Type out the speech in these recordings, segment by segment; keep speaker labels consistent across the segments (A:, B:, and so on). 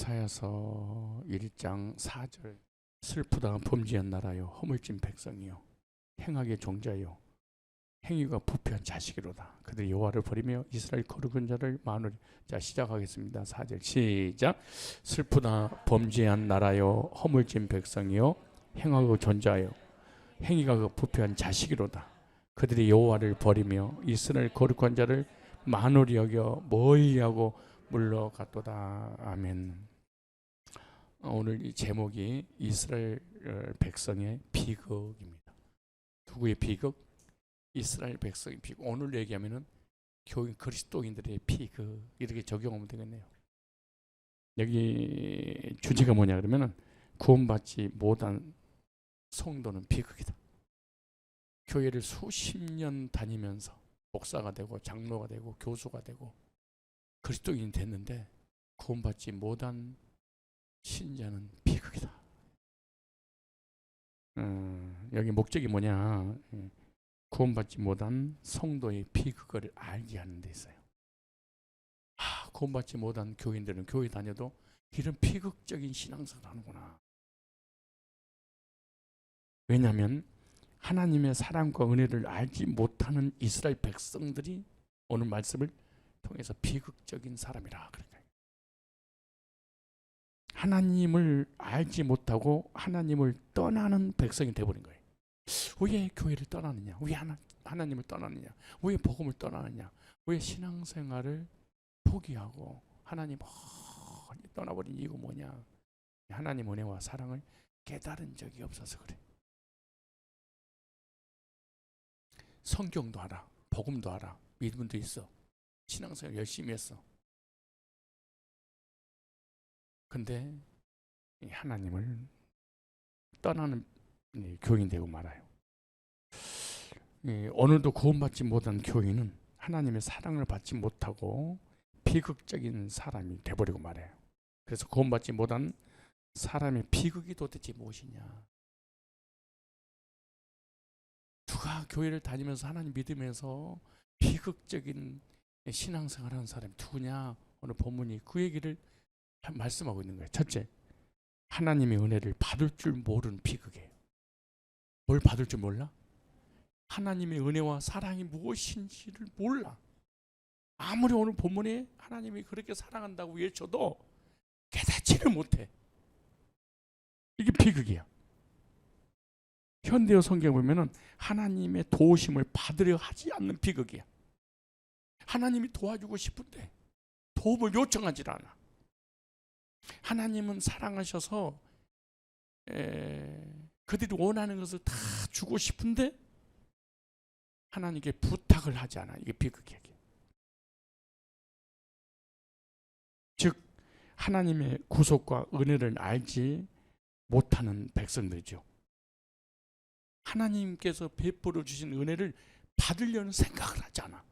A: 이사야서 1장 4절 슬프다 범죄한 나라요 허물진 백성이요 행악의 종자요 행위가 부패한 자식이로다. 그들이 여호와를 버리며 이스라엘 거룩한 자를 마누리. 자, 시작하겠습니다. 4절 시작. 슬프다 범죄한 나라요 허물진 백성이요 행악의 존자요 행위가 부패한 자식이로다. 그들이 여호와를 버리며 이스라엘 거룩한 자를 만홀히 여겨 멀리하고 물러갔도다. 아멘. 오늘 이 제목이 이스라엘 백성의 비극입니다. 누구의 비극? 이스라엘 백성의 비극. 오늘 얘기하면은 교인 그리스도인들의 비극 이렇게 적용하면 되겠네요. 여기 주제가 뭐냐 그러면은 구원받지 못한 성도는 비극이다. 교회를 수십 년 다니면서 목사가 되고 장로가 되고 교수가 되고 그리스도인이 됐는데 구원받지 못한 신자는 비극이다. 여기 목적이 뭐냐? 구원받지 못한 성도의 비극을 알게 하는 데 있어요. 구원받지 못한 교인들은 교회 다녀도 이런 비극적인 신앙생활을 하는구나. 왜냐하면 하나님의 사랑과 은혜를 알지 못하는 이스라엘 백성들이 오늘 말씀을 통해서 비극적인 사람이라 그러니까 하나님을 알지 못하고 하나님을 떠나는 백성이 되어버린 거예요. 왜 교회를 떠나느냐? 왜 하나님을 떠나느냐? 왜 복음을 떠나느냐? 왜 신앙생활을 포기하고 하나님 멀리 떠나버린 이유가 뭐냐? 하나님 은혜와 사랑을 깨달은 적이 없어서 그래. 성경도 알아, 복음도 알아, 믿음도 있어, 신앙생활 열심히 했어. 근데 하나님을 떠나는 교인 되고 말아요. 오늘도 구원받지 못한 교인은 하나님의 사랑을 받지 못하고 비극적인 사람이 돼버리고 말아요. 그래서 구원받지 못한 사람의 비극이 도대체 무엇이냐? 누가 교회를 다니면서 하나님 믿으면서 비극적인 신앙생활하는 사람이 누구냐? 오늘 본문이 그 얘기를 말씀하고 있는 거예요. 첫째, 하나님의 은혜를 받을 줄 모르는 비극이에요. 뭘 받을 줄 몰라? 하나님의 은혜와 사랑이 무엇인지를 몰라. 아무리 오늘 본문에 하나님이 그렇게 사랑한다고 외쳐도 깨닫지를 못해. 이게 비극이야. 현대어 성경 보면은 하나님의 도우심을 받으려 하지 않는 비극이야. 하나님이 도와주고 싶은데 도움을 요청하지 않아. 하나님은 사랑하셔서 그들이 원하는 것을 다 주고 싶은데 하나님께 부탁을 하지 않아. 이게 비극이야. 즉 하나님의 구속과 은혜를 알지 못하는 백성들이죠. 하나님께서 베풀어 주신 은혜를 받으려는 생각을 하지 않아.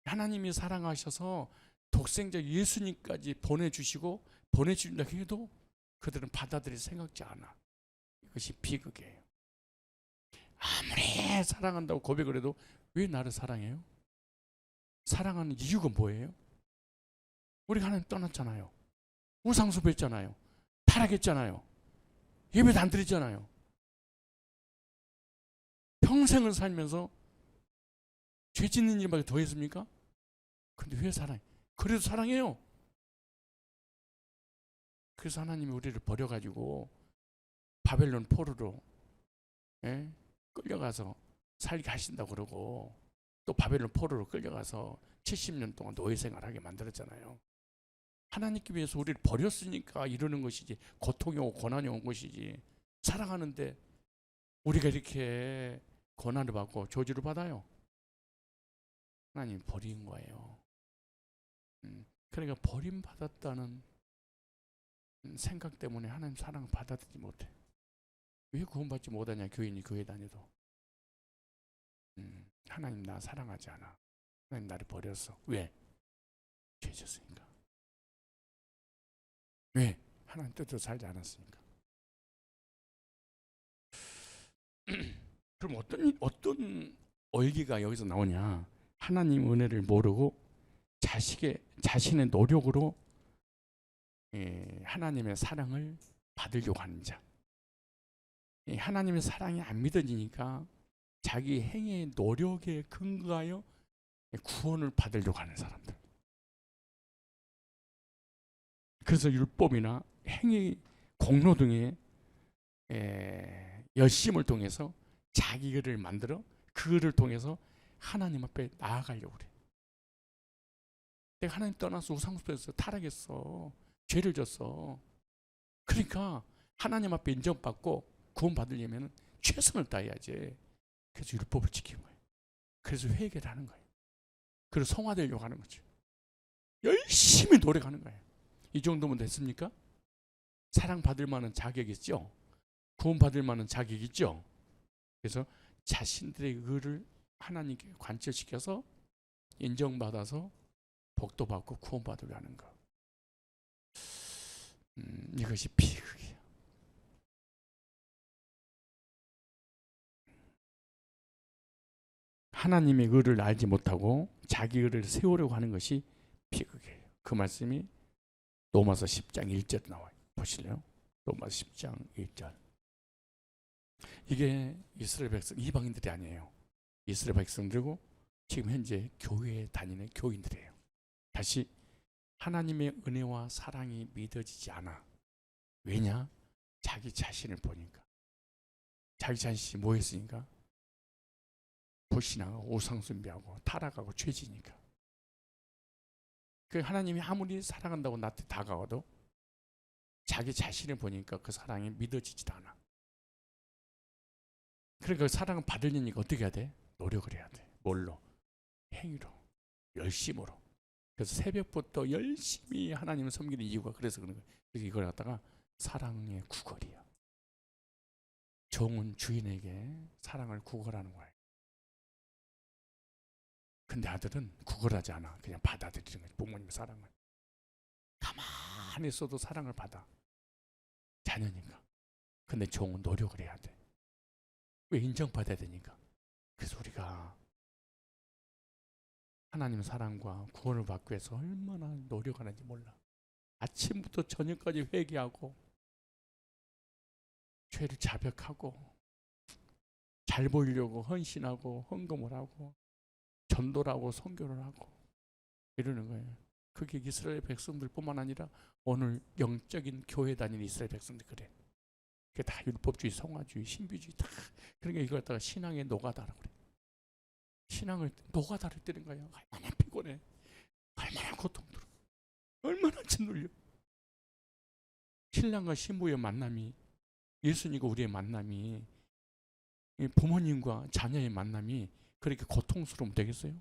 A: 하나님이 사랑하셔서 독생자 예수님까지 보내주시고 보내주신다 해도 그들은 받아들일 생각지 않아. 이것이 비극이에요. 아무리 사랑한다고 고백을 해도 왜 나를 사랑해요? 사랑하는 이유가 뭐예요? 우리가 하나님 떠났잖아요. 우상수 뵀잖아요. 타락했잖아요. 예배도 안 드리잖아요. 평생을 살면서 죄 짓는 일밖에 더 했습니까? 근데 왜 사랑해? 그래도 사랑해요. 그래서 하나님이 우리를 버려가지고 바벨론 포로로 끌려가서 살게 하신다고 그러고 또 바벨론 포로로 끌려가서 70년 동안 노예 생활하게 만들었잖아요. 하나님께 위해서 우리를 버렸으니까 이러는 것이지, 고통이 오고 고난이 온 것이지. 사랑하는데 우리가 이렇게 고난을 받고 저주를 받아요. 하나님 버린 거예요. 그러니까 버림받았다는 생각 때문에 하나님 사랑을 받아들이지 못해. 왜 구원받지 못하냐? 교인이 교회 다녀도 하나님 나 사랑하지 않아. 하나님 나를 버렸어. 왜? 죄 졌으니까. 왜? 하나님 뜻대로 살지 않았으니까. 그럼 어떤 얼기가 여기서 나오냐? 하나님 은혜를 모르고 자신의 노력으로 하나님의 사랑을 받으려고 하는 자. 하나님의 사랑이 안 믿어지니까 자기 행위의 노력에 근거하여 구원을 받으려고 하는 사람들. 그래서 율법이나 행위, 공로 등의 열심을 통해서 자기 글을 만들어 그거를 통해서 하나님 앞에 나아가려고 그래. 내가 하나님 떠나서 우상숭배해서 타락했어. 죄를 졌어. 그러니까 하나님 앞에 인정받고 구원받으려면 최선을 다해야지. 그래서 율법을 지키는 거예요. 그래서 회개를 하는 거예요. 그래서 성화되려고 하는 거죠. 열심히 노력하는 거예요. 이 정도면 됐습니까? 사랑받을 만한 자격이 있죠. 구원받을 만한 자격이 있죠. 그래서 자신들의 의를 하나님께 관철시켜서 인정받아서 복도 받고 구원받으려 하는 것. 이것이 비극이에요. 하나님의 의를 알지 못하고 자기 의를 세우려고 하는 것이 비극이에요. 그 말씀이 로마서 10장 1절 나와요. 보실래요? 로마서 10장 1절. 이게 이스라엘 백성, 이방인들이 아니에요. 이스라엘 백성들이고 지금 현재 교회에 다니는 교인들이에요. 다시 하나님의 은혜와 사랑이 믿어지지 않아. 왜냐? 자기 자신을 보니까. 자기 자신이 뭐 했으니까? 불신하고 우상숭배하고 타락하고 죄지니까. 그 하나님이 아무리 사랑한다고 나한테 다가와도 자기 자신을 보니까 그 사랑이 믿어지지도 않아. 그러니까 그 사랑을 받으려니까 어떻게 해야 돼? 노력을 해야 돼. 뭘로? 행위로, 열심으로. 그래서 새벽부터 열심히 하나님을 섬기는 이유가 그래서 그런 거예요. 그래서 이걸 갖다가 사랑의 구걸이야. 종은 주인에게 사랑을 구걸하는 거예요. 근데 아들은 구걸하지 않아. 그냥 받아들이는 거예요. 부모님의 사랑을. 가만히 있어도 사랑을 받아. 자녀니까. 근데 종은 노력을 해야 돼. 왜? 인정받아야 되니까. 그래서 우리가 하나님 사랑과 구원을 받기 위해서 얼마나 노력하는지 몰라. 아침부터 저녁까지 회개하고 죄를 자백하고 잘 보이려고 헌신하고 헌금을 하고 전도를 하고 선교를 하고 이러는 거예요. 그게 이스라엘 백성들뿐만 아니라 오늘 영적인 교회 다니는 이스라엘 백성들 그래. 그게 다 율법주의, 성화주의, 신비주의 다. 그러니까 이걸 갖다가 신앙의 노가다라고 그래. 신앙을 노가다를 때린 거예요. 얼마나 피곤해. 얼마나 고통들어. 얼마나 짓눌려. 신랑과 신부의 만남이, 예수님과 우리의 만남이, 부모님과 자녀의 만남이 그렇게 고통스러우면 되겠어요?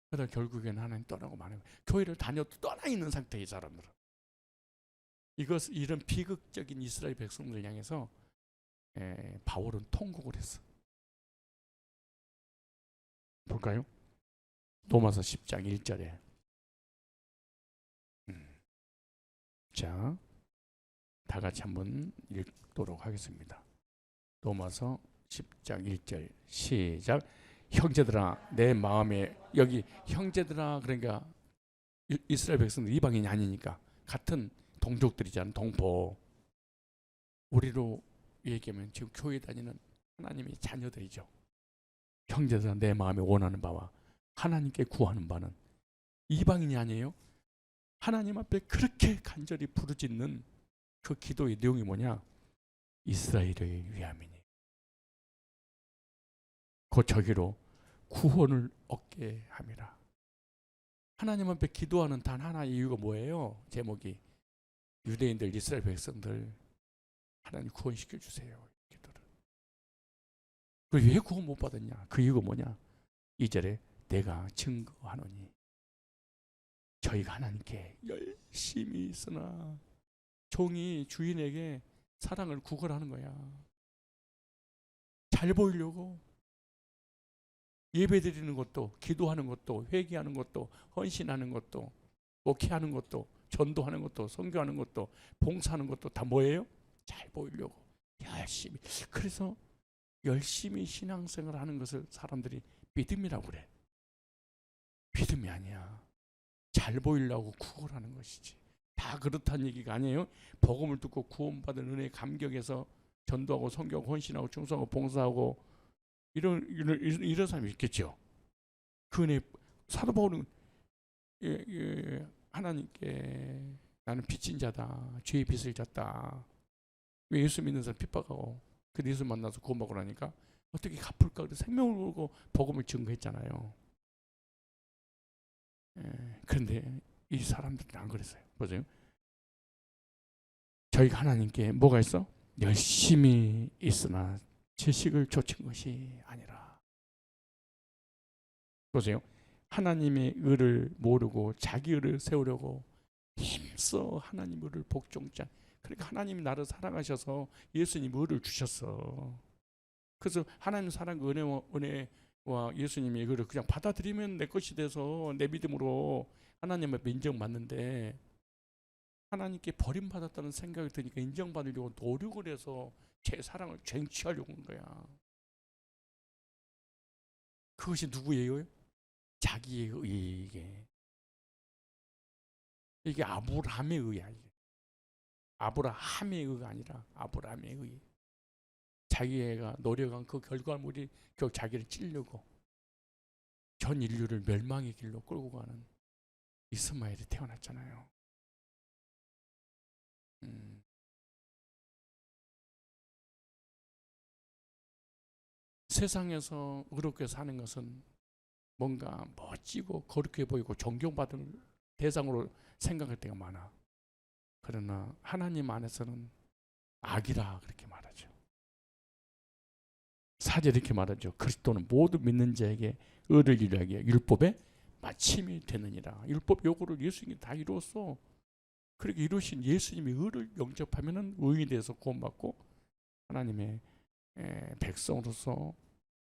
A: 그러다 결국에는 하나님 떠나고 마는 거예요. 교회를 다녀도 떠나 있는 상태의 사람들은. 이런 비극적인 이스라엘 백성들을 향해서 바울은 통곡을 했어. 볼까요? 로마서 10장 1절에 자, 다 같이 한번 읽도록 하겠습니다. 로마서 10장 1절 시작. 형제들아 내 마음에, 여기 형제들아 그러니까 이스라엘 백성들 이방인이 아니니까 같은 동족들이잖아. 동포. 우리로 얘기하면 지금 교회 다니는 하나님의 자녀들이죠. 형제들아 내 마음에 원하는 바와 하나님께 구하는 바는, 이방인이 아니에요. 하나님 앞에 그렇게 간절히 부르짖는 그 기도의 내용이 뭐냐? 이스라엘의 위함이니 곧 저기로 구원을 얻게 함이라. 하나님 앞에 기도하는 단 하나의 이유가 뭐예요? 제목이 유대인들, 이스라엘 백성들 하나님 구원시켜 주세요. 기도를. 왜 구원 못 받았냐? 그 이유가 뭐냐? 2절에 내가 증거하노니 저희가 하나님께 열심히 있으나 종이 주인에게 사랑을 구걸하는 거야. 잘 보이려고 예배드리는 것도, 기도하는 것도, 회개하는 것도, 헌신하는 것도, 목회하는 것도, 전도하는 것도, 선교하는 것도, 봉사하는 것도 다 뭐예요? 잘 보이려고 열심히. 그래서 열심히 신앙생활을 하는 것을 사람들이 믿음이라고 그래. 믿음이 아니야. 잘 보이려고 구걸하는 것이지. 다 그렇다는 얘기가 아니에요. 복음을 듣고 구원받은 은혜의 감격에서 전도하고 선교하고 헌신하고 충성하고 봉사하고 이런 사람이 있겠죠. 그 은혜 사도 바울은 하나님께 나는 빚진 자다. 죄의 빚을 졌다. 왜 예수 믿는 사람 핍박하고 그 예수 만나서 구원받고 나니까 어떻게 갚을까? 그래서 생명을 걸고 복음을 증거했잖아요. 그런데 이 사람들은 안 그랬어요. 보세요. 저희가 하나님께 뭐가 있어? 열심히 있으나 지식을 좇은 것이 아니라. 보세요. 하나님의 의를 모르고 자기 의를 세우려고 힘써 하나님 의를 복종자. 그러니까 하나님이 나를 사랑하셔서 예수님 의를 주셨어. 그래서 하나님 사랑 은혜와 예수님의 의를 그냥 받아들이면 내 것이 돼서 내 믿음으로 하나님의 인정받는데, 하나님께 버림받았다는 생각이 드니까 인정받으려고 노력을 해서 제 사랑을 쟁취하려고 한 거야. 그것이 누구예요? 자기의 의. 이게 아브라함의 의야. 아브라함의 의가 아니라 아브라함의 의. 자기가 노력한 그 결과물이 결국 자기를 찌르고 전 인류를 멸망의 길로 끌고 가는 이스마엘이 태어났잖아요. 세상에서 의롭게 사는 것은 뭔가 멋지고 거룩해 보이고 존경받을 대상으로 생각할 때가 많아. 그러나 하나님 안에서는 악이라 그렇게 말하죠. 사절 이렇게 말하죠. 그리스도는 모두 믿는 자에게 의를 이루게 율법의 마침이 되느니라. 율법 요구를 예수님이 다 이루었어. 그렇게 이루신 예수님의 의를 영접하면은 의인에 대해서 구원받고 하나님의 백성으로서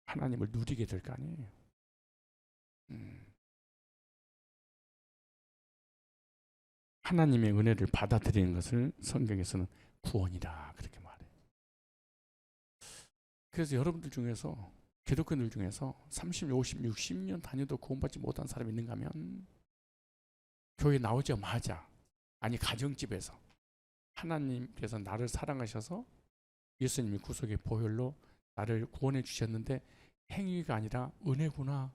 A: 하나님을 누리게 될 거 아니에요. 하나님의 은혜를 받아들이는 것을 성경에서는 구원이다 그렇게 말해요. 그래서 여러분들 중에서 기독교인들 중에서 30, 50, 60년 다녀도 구원받지 못한 사람이 있는가 하면 교회 나오자마자, 아니 가정집에서 하나님께서 나를 사랑하셔서 예수님이 구속의 보혈로 나를 구원해 주셨는데 행위가 아니라 은혜구나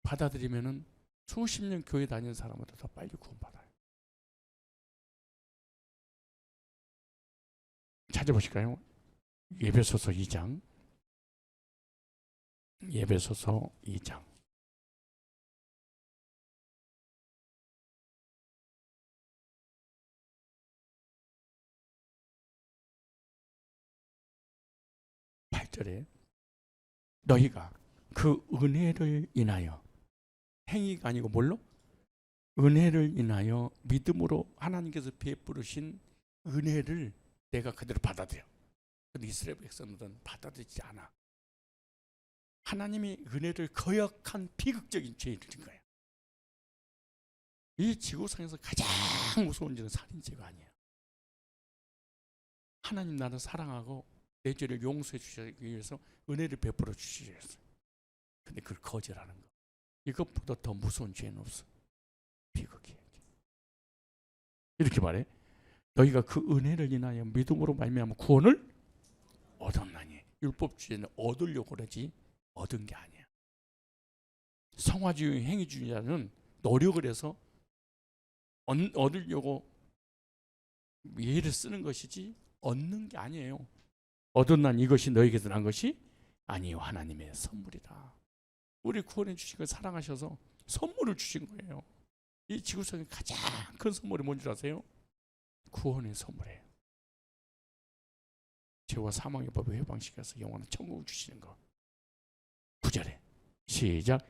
A: 받아들이면은 수십 년 교회 다니는 사람보다 더 빨리 구원받아요. 찾아보실까요? 에베소서 2장. 에베소서 2장. 8절에 너희가 그 은혜를 인하여, 행위가 아니고 뭘로? 은혜를 인하여 믿음으로 하나님께서 베푸르신 은혜를 내가 그대로 받아들여. 근데 이스라엘 백성들은 받아들이지 않아. 하나님이 은혜를 거역한 비극적인 죄를 진 거야. 이 지구상에서 가장 무서운 죄는 살인죄가 아니야. 하나님 나를 사랑하고 내 죄를 용서해 주시기 위해서 은혜를 베풀어 주시기 위해서. 근데 그걸 거절하는 거. 이것보다 더 무서운 죄는 없어. 비극이야. 이렇게 말해. 너희가 그 은혜를 인하여 믿음으로 말미암아 구원을 얻었나니. 율법주의는 얻으려고 그러지 얻은 게 아니야. 성화주의, 행위주의자는 노력을 해서 얻으려고 예를 쓰는 것이지 얻는 게 아니에요. 얻었나니 이것이 너에게서 난 것이 아니요 하나님의 선물이다. 우리 구원해 주신 걸 사랑하셔서 선물을 주신 거예요. 이 지구상에 가장 큰 선물이 뭔 줄 아세요? 구원의 선물이에요. 죄와 사망의 법을 해방시켜서 영원한 천국을 주시는 거. 9절에 시작.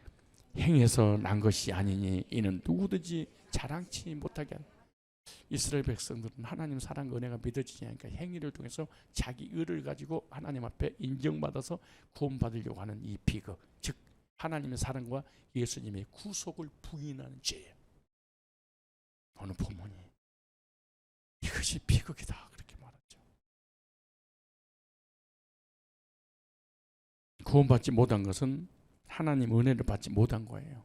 A: 행해서 난 것이 아니니 이는 누구든지 자랑치 못하게 하는. 이스라엘 백성들은 하나님 사랑 은혜가 믿어지지 않으니까 행위를 통해서 자기 의를 가지고 하나님 앞에 인정받아서 구원받으려고 하는 이 비극, 즉 하나님의 사랑과 예수님의 구속을 부인하는 죄예요. 어느 본문이 이것이 비극이다 그렇게 말하죠. 구원받지 못한 것은 하나님 은혜를 받지 못한 거예요.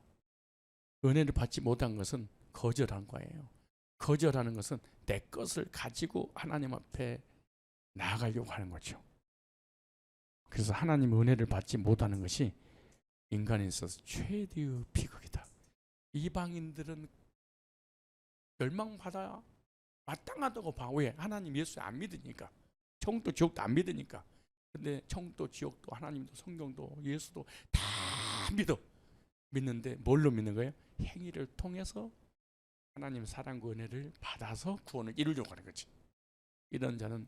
A: 은혜를 받지 못한 것은 거절한 거예요. 거절하는 것은 내 것을 가지고 하나님 앞에 나아가려고 하는 거죠. 그래서 하나님 은혜를 받지 못하는 것이 인간에 있어서 최대의 비극이다. 이방인들은 멸망받아 마땅하다고 봐. 왜? 하나님 예수 안 믿으니까. 천국도 지옥도 안 믿으니까. 근데 천국도 지옥도 하나님도 성경도 예수도 다 믿는데 뭘로 믿는 거예요? 행위를 통해서 하나님 사랑과 은혜를 받아서 구원을 이루려고 하는 거지. 이런 자는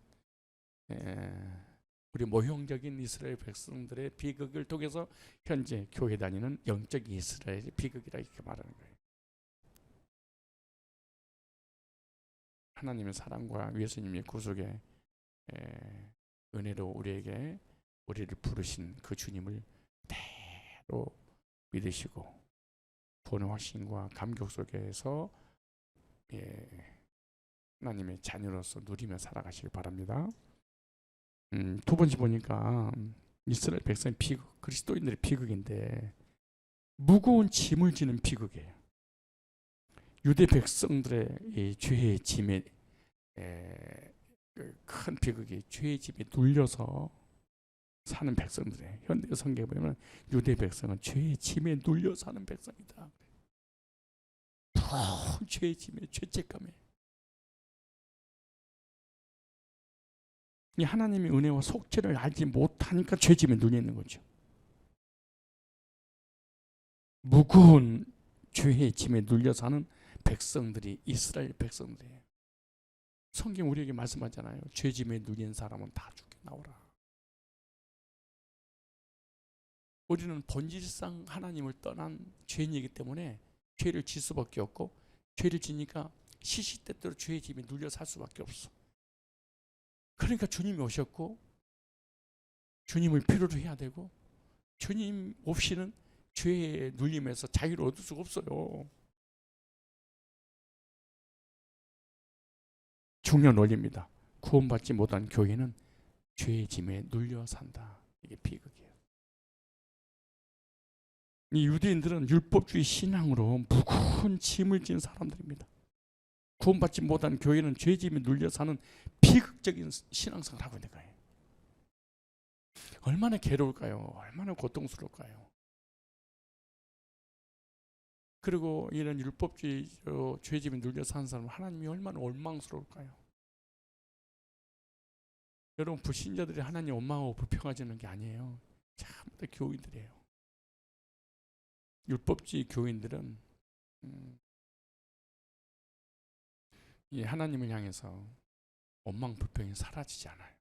A: 우리 모형적인 이스라엘 백성들의 비극을 통해서 현재 교회 다니는 영적 이스라엘의 비극이라 이렇게 말하는 거예요. 하나님의 사랑과 예수님의 구속의 은혜로 우리를 부르신 그 주님을 대로 믿으시고 구원의 확신과 감격 속에서 하나님의 자녀로서 누리며 살아가시길 바랍니다. 두 번째 보니까 이스라엘 백성의 비극, 그리스도인들의 비극인데 무거운 짐을 지는 비극이에요. 유대 백성들의 이 죄의 짐에 큰 비극이 죄의 짐에 눌려서 사는 백성들이에요. 현대 성경에 보면 유대 백성은 죄의 짐에 눌려 사는 백성이다. 무거운 죄의 짐에 죄책감에 이 하나님의 은혜와 속죄를 알지 못하니까 죄짐에 눌리는 거죠. 무거운 죄의 짐에 눌려 사는 백성들이 이스라엘 백성들이에요. 성경 우리에게 말씀하잖아요. 죄짐에 눌린 사람은 다 죽게 나오라. 우리는 본질상 하나님을 떠난 죄인이기 때문에 죄를 질 수밖에 없고 죄를 지니까 시시때때로 죄의 짐에 눌려 살 수밖에 없어. 그러니까 주님이 오셨고 주님을 필요로 해야 되고 주님 없이는 죄의 눌림에서 자유를 얻을 수가 없어요. 중요한 원리입니다. 구원받지 못한 교회는 죄의 짐에 눌려 산다. 이게 비극이에요. 이 유대인들은 율법주의 신앙으로 무거운 짐을 진 사람들입니다. 구원받지 못한 교회는 죄짐에 눌려 사는 비극적인 신앙생활을 하고 있는 거예요. 얼마나 괴로울까요? 얼마나 고통스러울까요? 그리고 이런 율법주의로 죄짐에 눌려 사는 사람은 하나님이 얼마나 원망스러울까요? 여러분, 불신자들이 하나님 원망하고 불평하지는 게 아니에요. 전부 다 교인들이에요. 율법주의 교인들은 이 하나님을 향해서 원망 불평이 사라지지 않아요.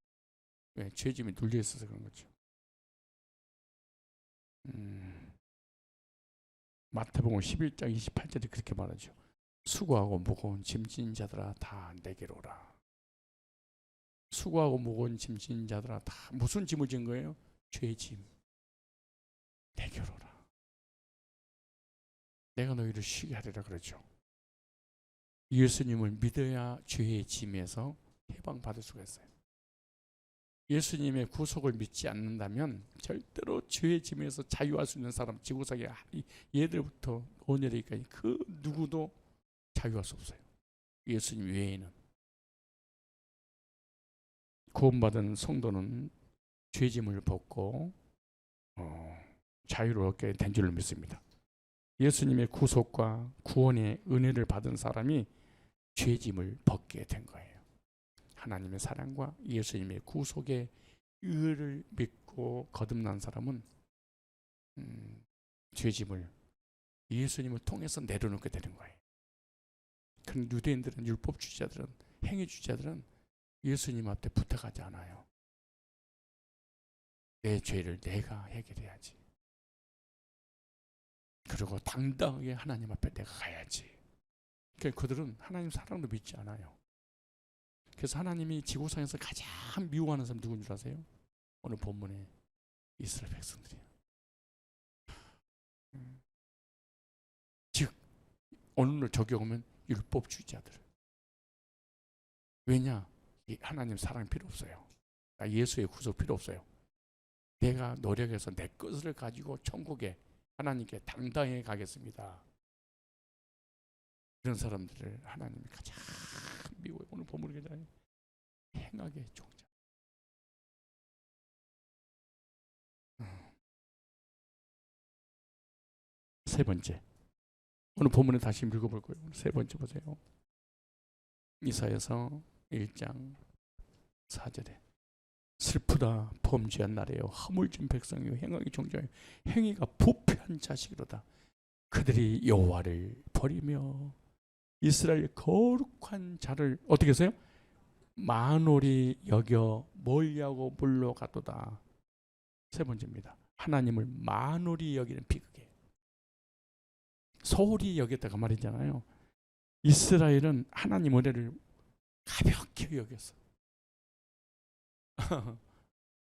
A: 왜? 죄짐에 눌려 있어서 그런 거죠. 마태복음 11장 28절에 그렇게 말하죠. 수고하고 무거운 짐진 자들아 다 내게로 오라. 수고하고 무거운 짐진 자들아 다 무슨 짐을 진 거예요? 죄짐. 내게로 오라. 내가 너희를 쉬게 하리라 그러죠. 예수님을 믿어야 죄의 짐에서 해방받을 수가 있어요. 예수님의 구속을 믿지 않는다면 절대로 죄의 짐에서 자유할 수 있는 사람, 지구상에 얘들부터 오늘까지 그 누구도 자유할 수 없어요. 예수님 외에는. 구원받은 성도는 죄짐을 벗고 자유를 얻게 된 줄로 믿습니다. 예수님의 구속과 구원의 은혜를 받은 사람이 죄짐을 벗게 된 거예요. 하나님의 사랑과 예수님의 구속의 의를 믿고 거듭난 사람은 죄짐을 예수님을 통해서 내려놓게 되는 거예요. 그런 유대인들은, 율법주의자들은, 행위주의자들은 예수님 앞에 부탁하지 않아요. 내 죄를 내가 해결해야지. 그리고 당당하게 하나님 앞에 내가 가야지. 그러니까 그들은 하나님 사랑도 믿지 않아요. 그래서 하나님이 지구상에서 가장 미워하는 사람 누구인 줄 아세요? 오늘 본문에 이스라엘 백성들이에요. 즉 오늘 적용하면 율법주의자들. 왜냐? 하나님 사랑 필요 없어요. 예수의 구속 필요 없어요. 내가 노력해서 내 것을 가지고 천국에 하나님께 당당히 가겠습니다. 이런 사람들을 하나님이 가장 미워요. 오늘 본문에 그냥 행악의 종자. 세 번째, 오늘 본문에 다시 읽어볼 거예요. 세 번째 보세요. 이사야서 1장 4절에 슬프다 범죄한 날에요. 허물진 백성이요 행악의 종자요 행위가 부패한 자식이로다. 그들이 여호와를 버리며 이스라엘 거룩한 자를 어떻게 했어요? 만홀히 여겨 멀리하고 물러가도다. 세 번째입니다. 하나님을 만홀히 여기는 비극이에요. 소홀히 여겼다가 말이잖아요. 이스라엘은 하나님 은혜를 가볍게 여겼어.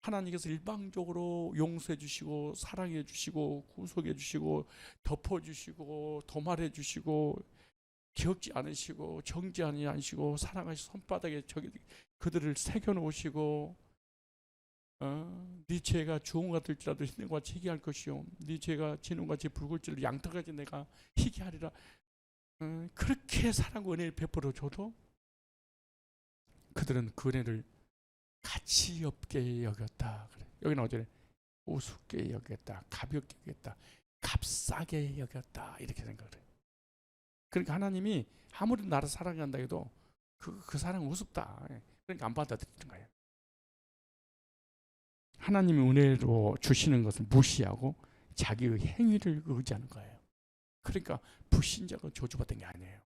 A: 하나님께서 일방적으로 용서해 주시고 사랑해 주시고 구속해 주시고 덮어 주시고 도말해 주시고 기억지 않으시고 정죄하지 않으시고 사랑하시 손바닥에 그들을 새겨 놓으시고 네 죄가 주홍과 들지라도 흰과 희게 할 것이요 네 죄가 진홍같이 붉을지라도 양털같이 내가 희게 하리라. 그렇게 사랑과 은혜를 베풀어 줘도 그들은 그 은혜를 가치 없게 여겼다. 그래. 여기 나오잖아요. 우습게 여겼다, 가볍게 여겼다, 값싸게 여겼다 이렇게 생각을 해요. 그러니까 하나님이 아무리 나를 사랑한다 해도 그 사랑은 우습다. 그러니까 안 받아들이는 거예요. 하나님이 은혜로 주시는 것을 무시하고 자기의 행위를 의지하는 거예요. 그러니까 불신자가 저주받은 게 아니에요.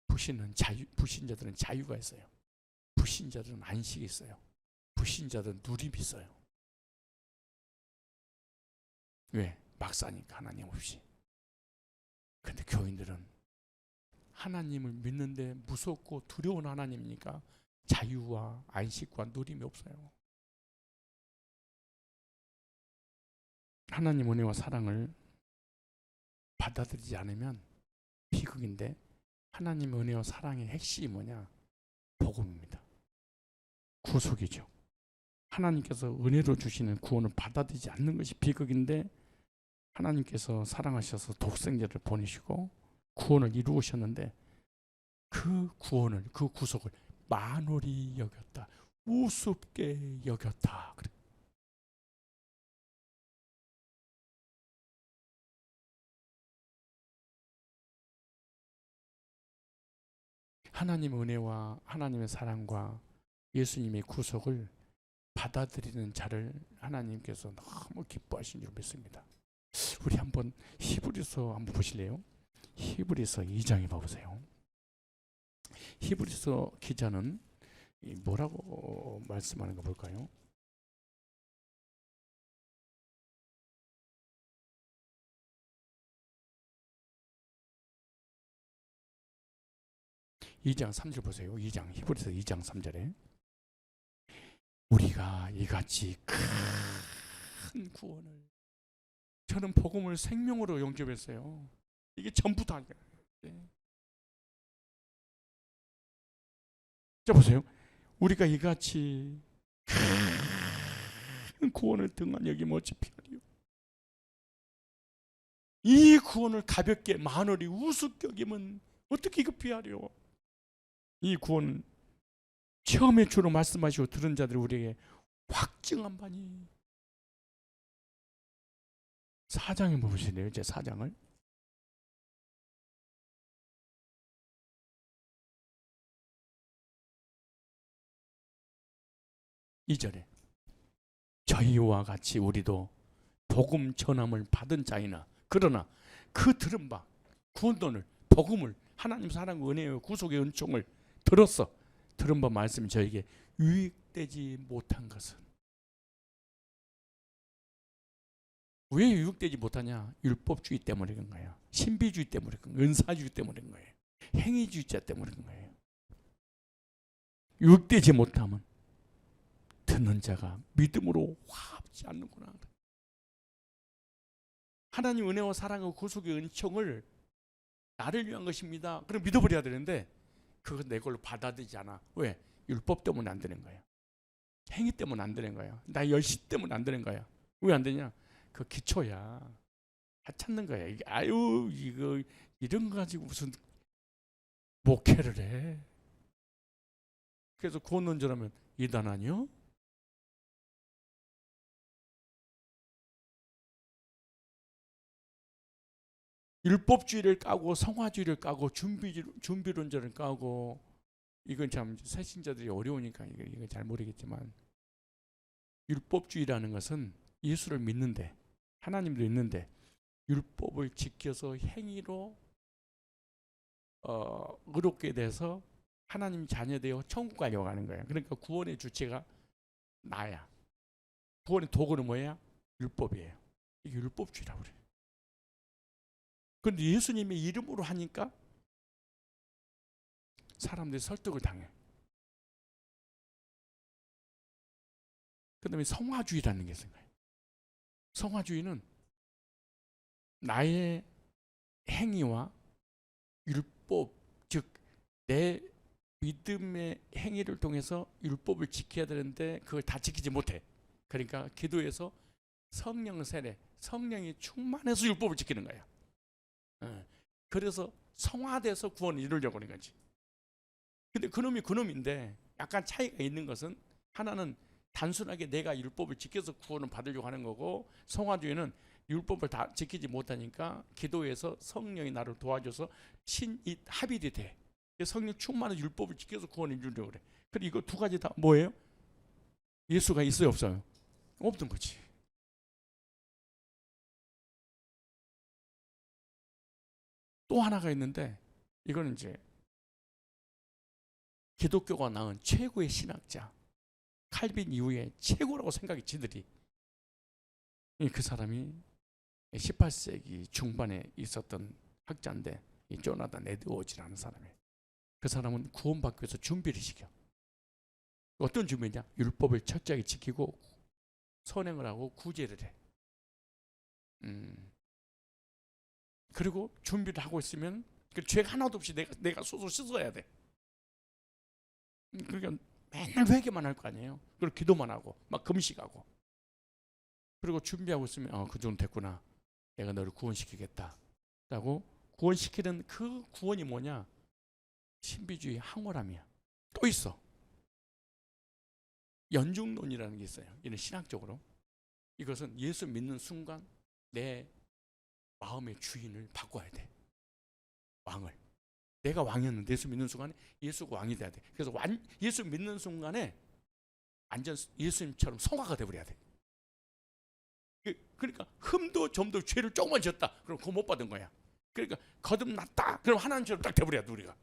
A: 불신자들은 자유가 있어요. 불신자들은 안식이 있어요. 불신자들은 누림이 있어요. 왜? 막사니까 하나님 없이. 근데 교인들은 하나님을 믿는데 무섭고 두려운 하나님이니까 자유와 안식과 누림이 없어요. 하나님 은혜와 사랑을 받아들이지 않으면 비극인데 하나님 은혜와 사랑의 핵심이 뭐냐? 복음입니다. 구속이죠. 하나님께서 은혜로 주시는 구원을 받아들이지 않는 것이 비극인데 하나님께서 사랑하셔서 독생자를 보내시고 구원을 이루셨는데 그 구원을 그 구속을 만홀히 여겼다. 우습게 여겼다. 그래. 하나님의 은혜와 하나님의 사랑과 예수님의 구속을 받아들이는 자를 하나님께서 너무 기뻐하신 줄 믿습니다. 우리 한번 히브리서 한번 보실래요? 히브리서 2장에 봐보세요. 히브리서 기자는 뭐라고 말씀하는 거 볼까요? 이 장 3절 보세요. 2장 히브리서 2장 3절에 우리가 이같이 큰 구원을 저는 복음을 생명으로 영접했어요. 이게 전부 다. 자 보세요. 우리가 이같이 큰 구원을 등한 여기면 어찌 피하리요. 이 구원을 가볍게 만홀히 우습게 여기면 어떻게 이거 피하리요. 이 구원은 처음에 주로 말씀하시고 들은 자들이 우리에게 확증한 바니. 4장에 보시네요. 제 4장을. 이 절에 저희와 같이 우리도 복음 전함을 받은 자이나 그러나 그 들은 바 구원론을 복음을 하나님 사랑과 은혜의 구속의 은총을 들은 바 말씀이 저에게 유익되지 못한 것은 왜 유익되지 못하냐? 율법주의 때문에 그런 거예요. 신비주의 때문에 그런 거예요. 은사주의 때문에 그런 거예요. 행위주의자 때문에 그런 거예요. 유익되지 못하면 듣는 자가 믿음으로 화합지 않는구나. 하나님 은혜와 사랑과 구속의 은총을 나를 위한 것입니다. 그럼 믿어버려야 되는데 그건 내 걸로 받아들이지 않아. 왜? 율법 때문에 안 되는 거예요. 행위 때문에 안 되는 거야. 나 열심 때문에 안 되는 거야. 왜 안 되냐? 그 기초야. 찾는 거야. 이게 아유 이거 이런 거 가지고 무슨 목회를 해. 그래서 구원론자라면 이단 아니요? 율법주의를 까고 성화주의를 까고 준비론자를 까고 이건 참 새신자들이 어려우니까 이건 잘 모르겠지만 율법주의라는 것은 예수를 믿는데 하나님도 있는데 율법을 지켜서 행위로 의롭게 돼서 하나님 자녀되어 천국 가려고 하는 거야. 그러니까 구원의 주체가 나야. 구원의 도구는 뭐야? 율법이에요. 이게 율법주의라고 그래. 그런데 예수님의 이름으로 하니까 사람들이 설득을 당해. 그 다음에 성화주의라는 게 있어요. 성화주의는 나의 행위와 율법, 즉 내 믿음의 행위를 통해서 율법을 지켜야 되는데 그걸 다 지키지 못해. 그러니까 기도에서 성령 세례, 성령이 충만해서 율법을 지키는 거야. 그래서 성화돼서 구원을 이루려고 하는 거지. 근데 그놈이 그놈인데 약간 차이가 있는 것은 하나는 단순하게 내가 율법을 지켜서 구원을 받으려고 하는 거고 성화주의는 율법을 다 지키지 못하니까 기도에서 성령이 나를 도와줘서 신이 합일이 돼. 성령 충만한 율법을 지켜서 구원을 이루려고 그래. 그리고 이거 두 가지 다 뭐예요? 예수가 있어요 없어요? 없는 거지. 또 하나가 있는데 이거는 이제 기독교가 낳은 최고의 신학자 칼빈 이후에 최고라고 생각이 지들이 그 사람이 18세기 중반에 있었던 학자인데 이 조나단 에드워즈라는 사람이에요. 그 사람은 구원받기 위해서 준비를 시켜. 어떤 준비냐? 율법을 철저하게 지키고 선행을 하고 구제를 해. 그리고 준비를 하고 있으면 죄가 하나도 없이 내가 스스로 씻어야 돼. 그러니까 맨날 회개만 할 거 아니에요. 그리고 기도만 하고 막 금식하고 그리고 준비하고 있으면 그 정도 됐구나. 내가 너를 구원시키겠다 라고 구원시키는 그 구원이 뭐냐? 신비주의 항월함이야. 또 있어. 연중론이라는 게 있어요. 이는 신학적으로 이것은 예수 믿는 순간 내 마음의 주인을 바꿔야 돼. 왕을. 내가 왕이었는데 예수 믿는 순간에 예수가 왕이 돼야 돼. 그래서 예수 믿는 순간에 완전 예수님처럼 성화가 돼버려야 돼. 그러니까 흠도 점도 죄를 조금만 지었다. 그럼 그거 못 받은 거야. 그러니까 거듭났다. 그럼 하나님처럼 딱 돼버려야 돼 우리가.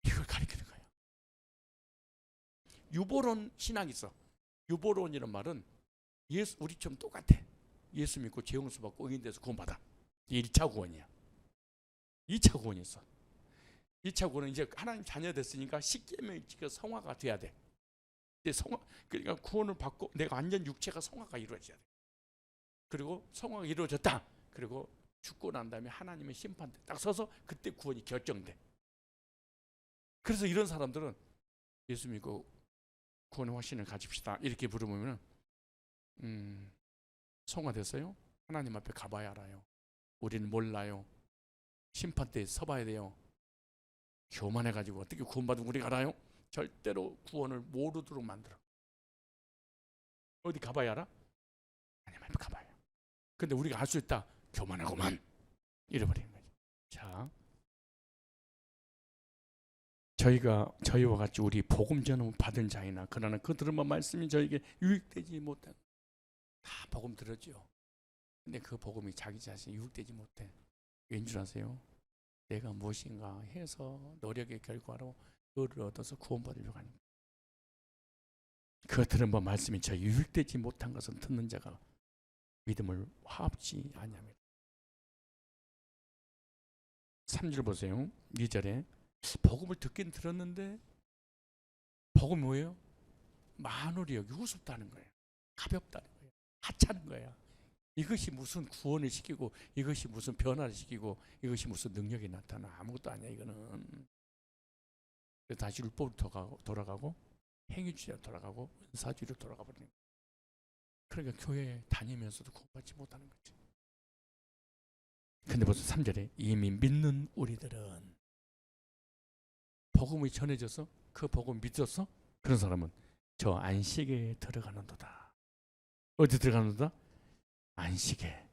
A: 이걸 가리키는 거야. 유보론 신학이 있어. 유보론이란 말은 예수 우리처럼 똑같아. 예수 믿고 죄 용서 받고 의인 돼서 구원받아. 이게 1차 구원이야. 2차 구원이 있어. 2차 구원은 이제 하나님 자녀 됐으니까 십계명을 지켜 성화가 돼야 돼. 그러니까 구원을 받고 내가 완전 육체가 성화가 이루어져야 돼. 그리고 성화가 이루어졌다. 그리고 죽고 난 다음에 하나님의 심판대 딱 서서 그때 구원이 결정돼. 그래서 이런 사람들은 예수 믿고 구원의 확신을 가집시다 이렇게 부르면 성화됐어요? 하나님 앞에 가봐야 알아요. 우리는 몰라요. 심판대에 서봐야 돼요. 교만해가지고 어떻게 구원받으면 우리가 알아요? 절대로 구원을 모르도록 만들어. 어디 가봐야 알아? 하나님 앞에 가봐요. 근데 우리가 알 수 있다. 교만하고만 잃어버리는 거죠. 자, 저희와 같이 우리 복음 전을 받은 자이나 그러나 그 들은 말씀이 저에게 유익되지 못한 다 복음 들었죠. 근데 그 복음이 자기 자신이 유익되지 못해. 왠 줄 아세요? 내가 무엇인가 해서 노력의 결과로 그를 얻어서 구원받으려고 하는 거예요. 그 들은 말씀이 저 유익되지 못한 것은 듣는 자가 믿음을 화합지 아니합니다. 3절 보세요. 2절에 복음을 듣긴 들었는데 복음이 뭐예요? 만홀히 여기 우습다는 거예요. 가볍다는 거예요. 하찮은 거야. 이것이 무슨 구원을 시키고 이것이 무슨 변화를 시키고 이것이 무슨 능력이 나타나 아무것도 아니야 이거는. 다시 율법으로 돌아가고 행위주의로 돌아가고 은사주의로 돌아가 버리는 거예요. 그러니까 교회 다니면서도 구원받지 못하는 거지. 근데 벌써 3절에 이미 믿는 우리들은 복음이 전해져서 그 복음 믿었어? 그런 사람은 저 안식에 들어가는도다. 어디 들어가는도다? 안식에.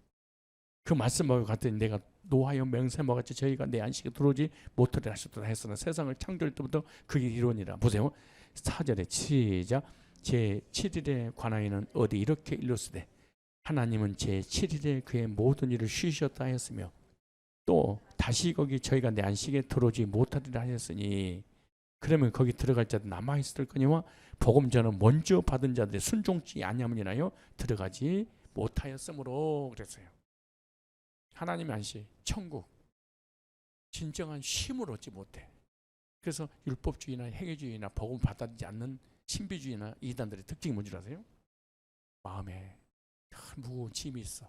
A: 그 말씀하고 같더니 내가 노하여 맹세와 같이 저희가 내 안식에 들어오지 못하게 하셨도다 했으나 세상을 창조할 때부터 그게 이론이라. 보세요. 4절에 시작. 제7일에 관하여는 어디 이렇게 일렀으되 하나님은 제7일에 그의 모든 일을 쉬셨다 하였으며 또 다시 거기 저희가 내 안식에 들어오지 못하리라 하셨으니 그러면 거기 들어갈 자들 남아있을 거니와 복음 전은 먼저 받은 자들이 순종치 아니함이나요 들어가지 못하였으므로 그랬어요. 하나님의 안식, 천국, 진정한 쉼을 얻지 못해. 그래서 율법주의나 행위주의나 복음 받아들이지 않는 신비주의나 이단들의 특징이 뭔지 아세요? 마음에 무거운 짐이 있어.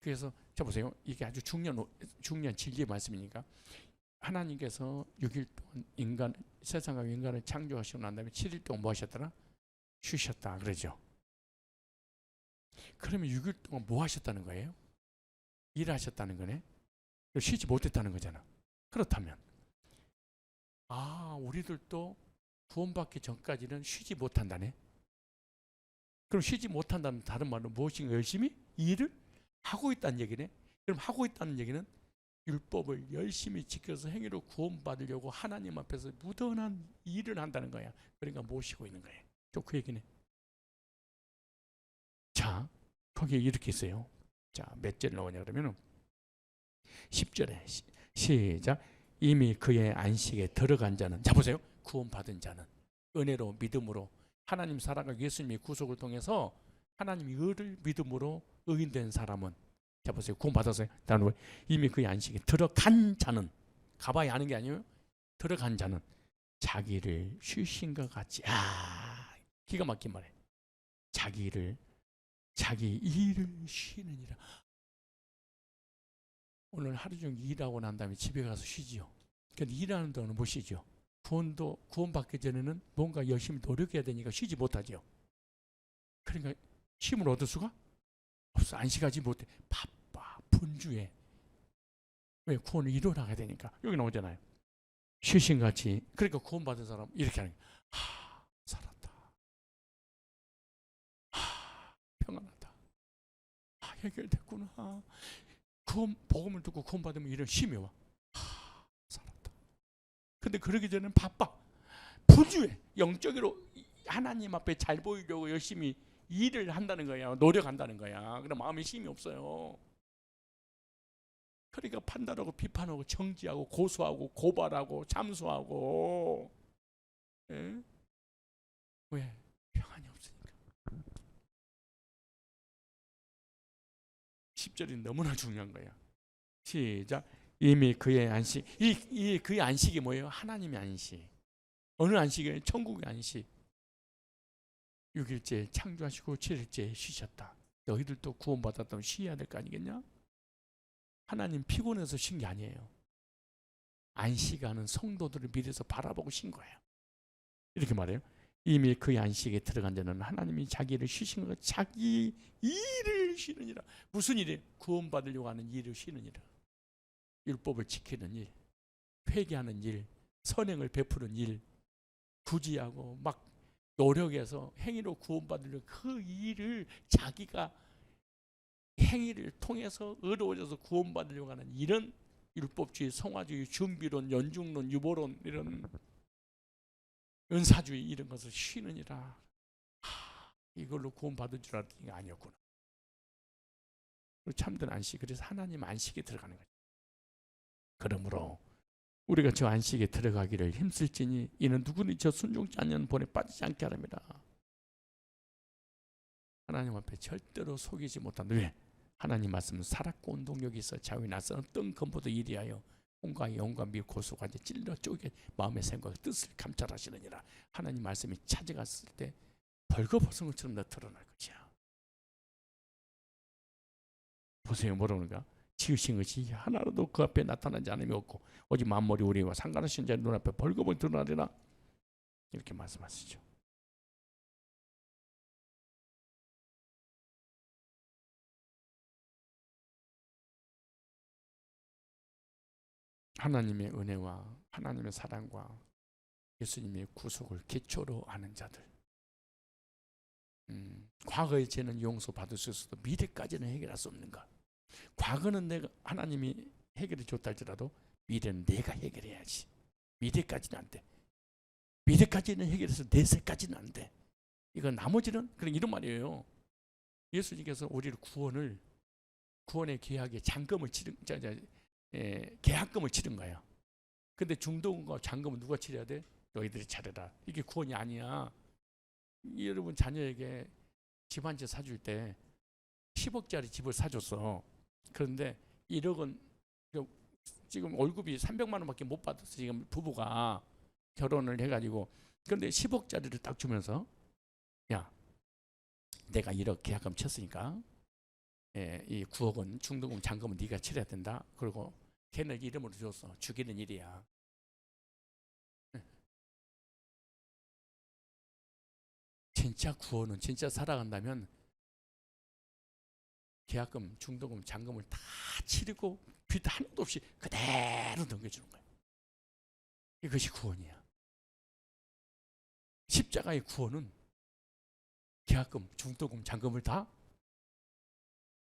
A: 그래서 자 보세요. 이게 아주 중요한 진리의 말씀이니까 하나님께서 6일 동안 세상과 인간을 창조하시고 난 다음에 7일 동안 뭐 하셨더라? 쉬셨다 그러죠. 그러면 6일 동안 뭐 하셨다는 거예요? 일하셨다는 거네. 쉬지 못했다는 거잖아. 그렇다면 우리들도 구원받기 전까지는 쉬지 못한다네. 그럼 쉬지 못한다는 다른 말은 무엇인가? 열심히 일을 하고 있다는 얘기네. 그럼 하고 있다는 얘기는 율법을 열심히 지켜서 행위로 구원받으려고 하나님 앞에서 무던한 일을 한다는 거야. 그러니까 모시고 있는 거예요. 또 그 얘기네. 자, 거기에 이렇게 있어요. 자, 몇 절 나오냐 그러면은 10절에 시작. 이미 그의 안식에 들어간 자는, 자 보세요. 구원받은 자는 은혜로 믿음으로 하나님 사랑과 예수님의 구속을 통해서 하나님의 의를 믿음으로 의인된 사람은, 자 보세요. 구원받았어요. 다른 이미 그의 안식에 들어간 자는, 가봐야 하는 게 아니에요. 들어간 자는 자기를 쉬신 것 같이, 기가 막힌 말이에요. 자기 일을 쉬느니라. 오늘 하루 종일 일하고 난 다음에 집에 가서 쉬지요. 근데 일하는 동안은 못 쉬죠. 구원받기 전에는 뭔가 열심히 노력해야 되니까 쉬지 못하죠. 그러니까 힘을 얻을 수가 없어. 안식하지 못해. 바빠, 분주해. 왜? 구원을 이뤄나가야 되니까. 여기 나오잖아요. 쉬신같이. 그러니까 구원받은 사람 이렇게 하는 거예요. 살았다. 평안하다. 해결됐구나. 복음을 듣고 구원받으면 이런 쉼이 와. 살았다. 근데 그러기 전에는 바빠. 분주해. 영적으로 하나님 앞에 잘 보이려고 열심히 일을 한다는 거야. 노력한다는 거야. 그럼 마음에 힘이 없어요. 그러니까 판단하고 비판하고 정지하고 고소하고 고발하고 잠수하고. 예? 왜? 평안이 없으니까. 10절이 너무나 중요한 거야. 시작. 이미 그의 안식. 그의 안식이 뭐예요? 하나님의 안식. 어느 안식이에요? 천국의 안식. 6일째 창조하시고 7일째 쉬셨다. 너희들도 구원받았다면 쉬어야 될 거 아니겠냐? 하나님 피곤해서 쉰 게 아니에요. 안식하는 성도들을 미래서 바라보고 쉰 거예요. 이렇게 말해요. 이미 그의 안식에 들어간 자는 하나님이 자기를 쉬신 것, 자기 일을 쉬느니라. 무슨 일이에요? 구원받으려고 하는 일을 쉬느니라. 율법을 지키는 일, 회개하는 일, 선행을 베푸는 일, 구지하고 막 노력해서 행위로 구원받으려고 그 일을 자기가 행위를 통해서 의로워져서 구원받으려고 하는 이런 율법주의, 성화주의, 준비론, 연중론, 유보론 이런 은사주의 이런 것을 쉬느니라. 이걸로 구원받은 줄 알았더니 아니었구나. 참된 안식, 그래서 하나님 안식에 들어가는 거죠. 그러므로 우리가 저 안식에 들어가기를 힘쓸지니 이는 누구든지 저 순종치 않는 본에 빠지지 않게 하랍니다. 하나님 앞에 절대로 속이지 못한다. 왜? 하나님 말씀은 살았고 운동력이 있어 자유의 낯선 어떤 검보도 이리하여 온갖 영과 미 고소가 찔러 쪼개 마음의 생각과 뜻을 감찰하시느니라. 하나님 말씀이 찾아갔을 때 벌거벗은 것처럼 나타날 것이야. 보세요. 뭐라는가? 지으신 것이 하나라도 그 앞에 나타나지 않음이 없고 오직 만물이 우리와 상관하신 자의 눈앞에 벌거벗 드러나리라. 이렇게 말씀하시죠. 하나님의 은혜와 하나님의 사랑과 예수님의 구속을 기초로 아는 자들. 과거의 죄는 용서받을 수 있어도 미래까지는 해결할 수 없는가? 과거는 내가 하나님이 해결해 줬다 할지라도 미래는 내가 해결해야지. 미래까지는 안 돼. 미래까지는 해결해서 내세까지는 안 돼. 이건 나머지는 그런 이런 말이에요. 예수님께서 우리를 구원의 계약에 잔금을 치른 계약금을 치른 거예요. 근데 중도금과 잔금은 누가 치러야 돼? 너희들이 차려라. 이게 구원이 아니야. 여러분 자녀에게 집 한 채 사줄 때 10억짜리 집을 사줬어. 그런데 1억은 지금 월급이 300만 원밖에 못 받았어. 지금 부부가 결혼을 해가지고. 그런데 10억짜리를 딱 주면서 야, 내가 1억 계약금 쳤으니까 이 9억은 중도금 잔금은 네가 치러야 된다. 그리고 걔는 이름으로 줬어. 죽이는 일이야. 진짜 구원은 진짜 살아간다면 계약금, 중도금, 잔금을 다 치르고 빚 하나도 없이 그대로 넘겨주는 거예요. 이것이 구원이야. 십자가의 구원은 계약금, 중도금, 잔금을 다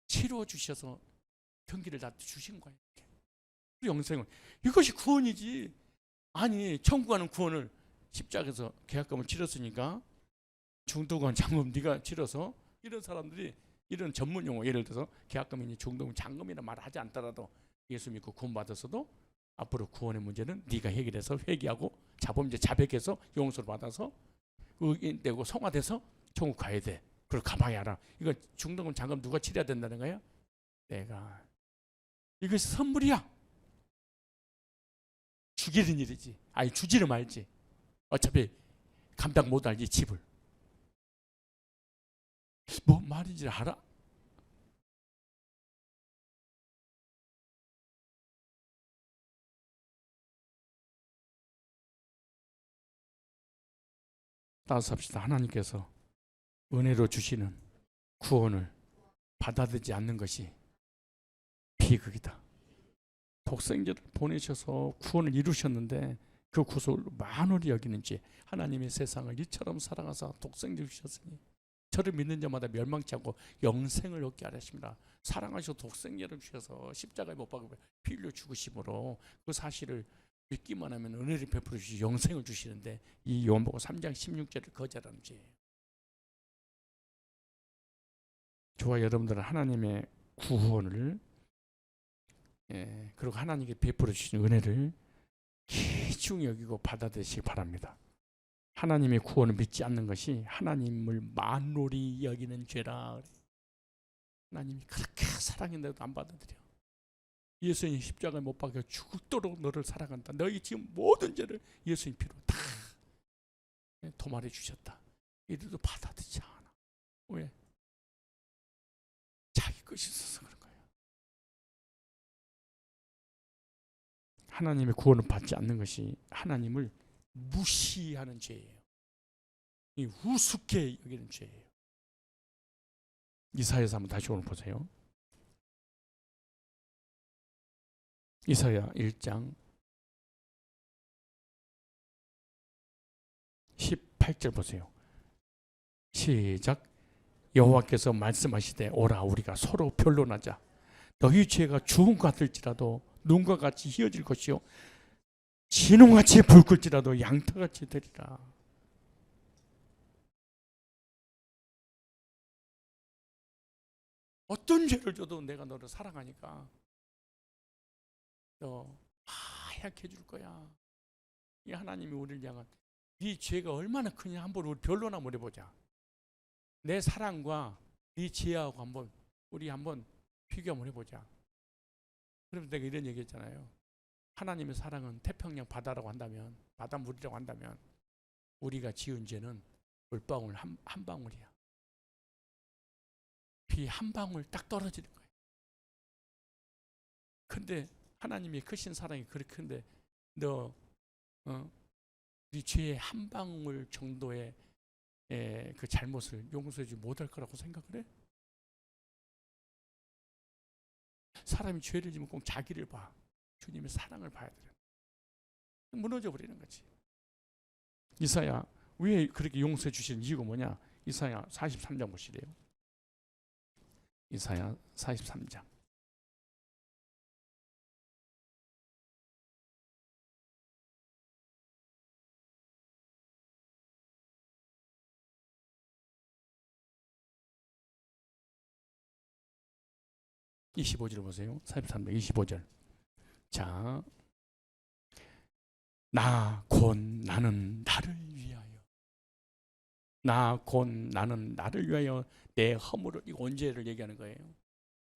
A: 치러 주셔서 경기를 다 주신 거예요. 영생을. 이것이 구원이지. 아니 천국 가는 구원을 십자가에서 계약금을 치렀으니까 중도금, 잔금 네가 치러서 이런 사람들이 이런 전문 용어 예를 들어서 계약금이니 중도금, 잔금이라 말하지 않더라도 예수 믿고 구원 받았어도 앞으로 구원의 문제는 네가 해결해서 회개하고 자범죄 자백해서 용서를 받아서 의인되고 성화돼서 천국 가야 돼. 그걸 가만히 알아. 이거 중도금, 잔금 누가 치러야 된다는 거야? 내가. 이것이 선물이야. 죽이는 일이지. 아니 주지를 말지. 어차피 감당 못 할지 집을. 뭐 말인지 알아? 따라서 합시다. 하나님께서 은혜로 주시는 구원을 받아들이지 않는 것이 비극이다. 독생자를 보내셔서 구원을 이루셨는데 그 구속을 만홀히 여기는지 하나님의 세상을 이처럼 사랑하사 독생자를 주셨으니 저를 믿는 자마다 멸망치 않고 영생을 얻게 하셨습니다. 사랑하셔 독생자를 주셔서 십자가에 못 박아 피 흘려 죽으심으로 그 사실을 믿기만 하면 은혜를 베풀어 주시 영생을 주시는데 이 요한복음 3장 16절을 거절하는 죄예요. 저와 여러분들은 하나님의 구원을 그리고 하나님께 베풀어 주신 은혜를 귀중히 여기고 받아들이시기 바랍니다. 하나님의 구원을 믿지 않는 것이 하나님을 만홀히 여기는 죄라. 하나님이 그렇게 사랑했는데도 안 받아들여. 예수님 십자가에 못 박혀 죽도록 너를 사랑한다. 너희 지금 모든 죄를 예수님 피로 다 도말해 주셨다. 이들도 받아들이지 않아. 왜? 자기 것이 있어서 그런 거예요. 하나님의 구원을 받지 않는 것이 하나님을 무시하는 죄예요. 이 우습게 여기는 죄예요. 이사야서 한번 다시 오늘 보세요. 이사야 1장 18절 보세요. 시작. 여호와께서 말씀하시되 오라 우리가 서로 변론하자. 너희 죄가 주홍 같을지라도 눈과 같이 희어질 것이요 진홍같이 붉을지라도 양털같이 되리라. 어떤 죄를 줘도 내가 너를 사랑하니까 너 하얗게 해줄 거야. 이 하나님이 우리를 향한 네 죄가 얼마나 크냐 한번 우리 변론 한번 해보자. 내 사랑과 네 죄하고 우리 한번 비교 한번 해보자. 그래서 내가 이런 얘기했잖아요. 하나님의 사랑은 태평양 바다라고 한다면, 바닷물이라고 한다면 우리가 지은 죄는 물방울 한 방울이야. 비 한 방울 딱 떨어지는 거예요. 근데 하나님의 크신 사랑이 그렇게 큰데 너 네 죄의 한 방울 정도의 그 잘못을 용서하지 못할 거라고 생각을 해? 사람이 죄를 지면 꼭 자기를 봐. 주님의 사랑을 봐야 돼요. 무너져 버리는 거지. 이사야 왜 그렇게 용서해 주시는 이유가 뭐냐? 이사야 43장 보시래요. 이사야 43장. (25절) 보세요. 43장 25절. 자, 나 곧 나는 나를 위하여, 나 곧 나는 나를 위하여 내 허물을, 이거 언제를 얘기하는 거예요?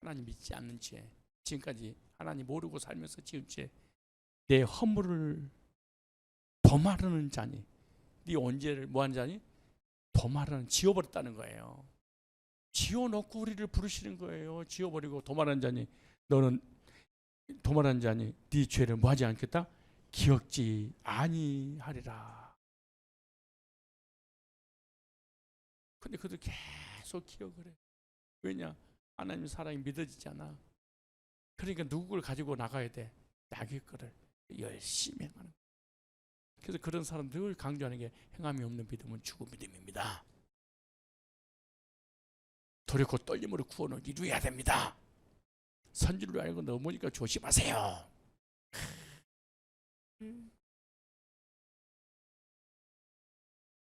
A: 하나님 믿지 않는 죄, 지금까지 하나님 모르고 살면서 지은 죄, 내 허물을 도마르는 자니, 네 언제를 뭐하는 자니? 도마르는, 지워버렸다는 거예요. 지워놓고 우리를 부르시는 거예요. 지워버리고 도마르는 자니, 너는 도마르는 자니 네 죄를 뭐하지 않겠다? 기억지 아니하리라. 근데 그도 계속 기억을 해. 왜냐? 하나님 사랑이 믿어지지 않아. 그러니까 누구를 가지고 나가야 돼? 자기 거를 열심히 행하는 거야. 그래서 그런 사람 늘 강조하는 게, 행함이 없는 믿음은 죽은 믿음입니다. 돌이고 떨림으로 구원을 이루어야 됩니다. 선지를 알고 넘으니까 조심하세요.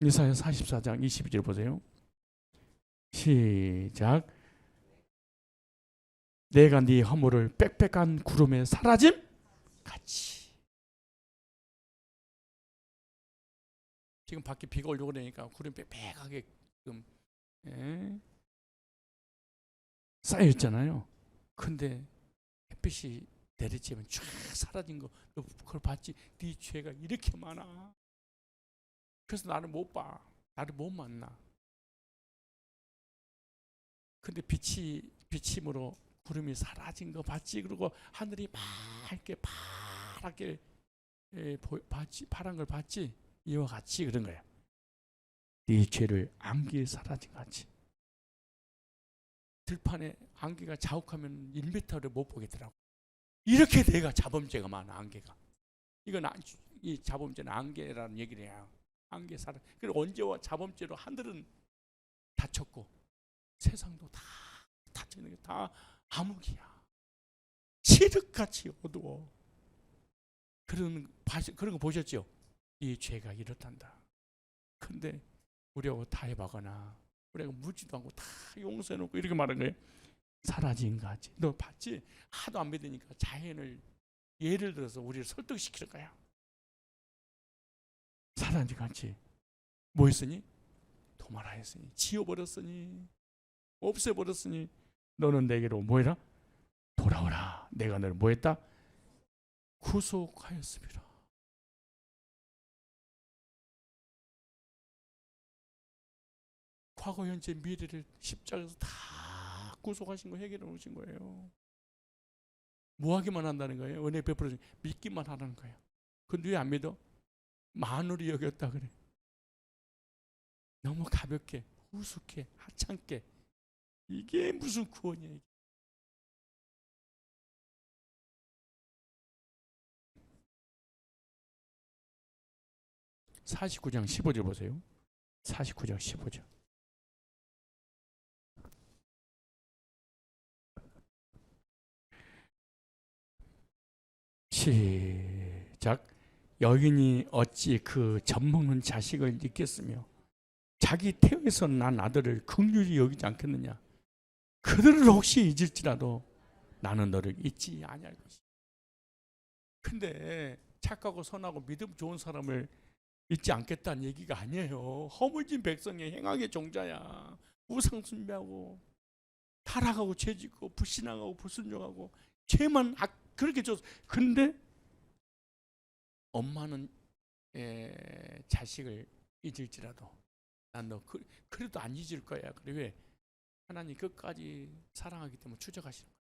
A: 이사야 44장 22절 보세요. 시작. 내가 네 허물을 빽빽한 구름에 사라짐 같이. 지금 밖에 비가 오려고 그러니까 구름 빽빽하게 지금 쌓여 있잖아요. 근데 햇빛이 내리쬐면 쫙 사라진 거, 너 그걸 봤지? 네 죄가 이렇게 많아. 그래서 나를 못 봐. 나를 못 만나. 근데 비침으로 구름이 사라진 거 봤지? 그리고 하늘이 맑게 파랗게 봤지? 파란 걸 봤지? 이와 같이 그런 거야. 네 죄를 안개에 사라진 것 같이. 들판에 안개가 자욱하면 1m를 못 보겠더라고. 이렇게 내가 자범죄가 많아. 안개가. 이건 이 자범죄는 안개라는 얘기를 해요. 안개 사람. 그리고 언제와 자범죄로 하늘은 닫혔고 세상도 다 닫혀있는 게 다 암흑이야. 칠흑같이 어두워. 그런 거 보셨죠? 이 죄가 이렇단다. 근데 우리하고 타협하거나 우리가 묻지도 않고 다 용서해놓고 이렇게 말한 거예요. 사라진 가지. 너 봤지? 하도 안 믿으니까 자연을 예를 들어서 우리를 설득시키는 거야. 사라진 가지. 뭐 했으니? 도말하였으니, 지워버렸으니, 없애버렸으니 너는 내게로 뭐해라? 돌아오라. 내가 너를 뭐했다? 구속하였습니다. 과거, 현재, 미래를 십자가에서 다 구속하신 거, 해결해 놓으신 거예요. 뭐 하기만 한다는 거예요? 은혜 베풀어 믿기만 하라는 거예요. 근데 왜 안 믿어? 만으로 여겼다 그래. 너무 가볍게, 우습게, 하찮게. 이게 무슨 구원이야? 이게. (49장 15절) 보세요. 49장 15절. 시작. 여인이 어찌 그 젖먹는 자식을 잊겠으며 자기 태에서 난 아들을 긍휼히 여기지 않겠느냐. 그들을 혹시 잊을지라도 나는 너를 잊지 아니할 것이다. 근데 착하고 선하고 믿음 좋은 사람을 잊지 않겠다는 얘기가 아니에요. 허물진 백성의 행악의 종자야. 우상 숭배하고 타락하고 죄짓고 불신앙하고 불순종하고 죄만 그렇게 줬어. 근데 엄마는 자식을 잊을지라도 난 너 그래도 안 잊을 거야. 그래. 왜? 하나님 끝까지 사랑하기 때문에 추적하시는 거야.